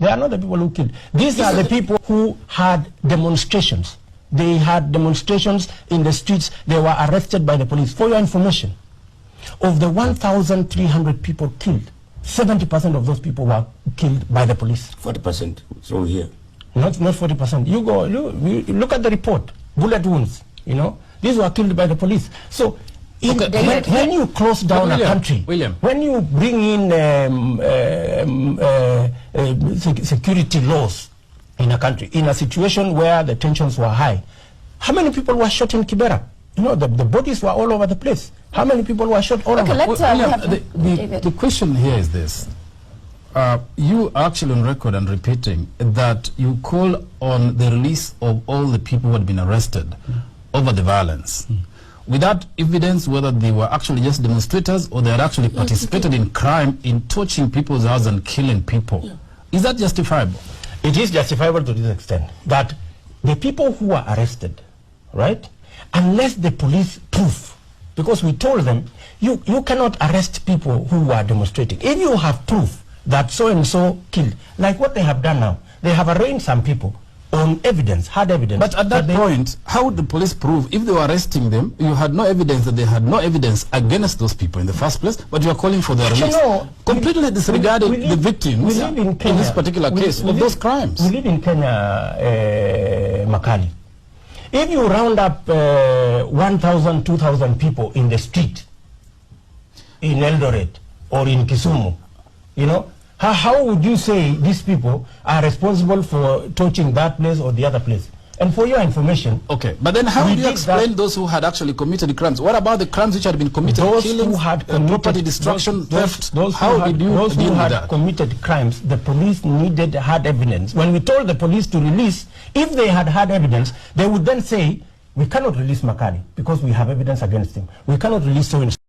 They are not the people who killed. These are the people who had demonstrations. They had demonstrations in the streets. They were arrested by the police. For your information, of the 1,300 people killed, 70% of those people were killed by the police. 40%. It's wrong here. Not 40%. You go look at the report. Bullet wounds. You know, these were killed by the police. So when you close down a country, when you bring in security laws in a country, in a situation where the tensions were high, how many people were shot in Kibera? You know, the bodies were all over the place. How many people were shot all over? The question here is this. You are actually on record and repeating that you call on the release of all the people who had been arrested over the violence. Without evidence whether they were actually just demonstrators or they had actually participated in crime, in torching people's houses and killing people. Yeah. Is that justifiable? It is justifiable to this extent that the people who are arrested, right, unless the police prove, because we told them, you cannot arrest people who are demonstrating. If you have proof that so-and-so killed, like what they have done now, they have arraigned some people on evidence, hard evidence. But at that point, how would the police prove? If they were arresting them, you had no evidence that they had no evidence against those people in the first place, but you are calling for their release. Completely disregarding the victims in this particular case of those crimes. We live in Kenya, Makali. If you round up 1,000, 2,000 people in the street, in Eldoret or in Kisumu, you know, how would you say these people are responsible for torching that place or the other place? And for your information... Okay, but then how would you explain those who had actually committed crimes? What about the crimes which had been committed? Those who had committed property destruction, theft? Those who had committed crimes, the police needed hard evidence. When we told the police to release, if they had hard evidence, they would then say, we cannot release Makari because we have evidence against him. We cannot release so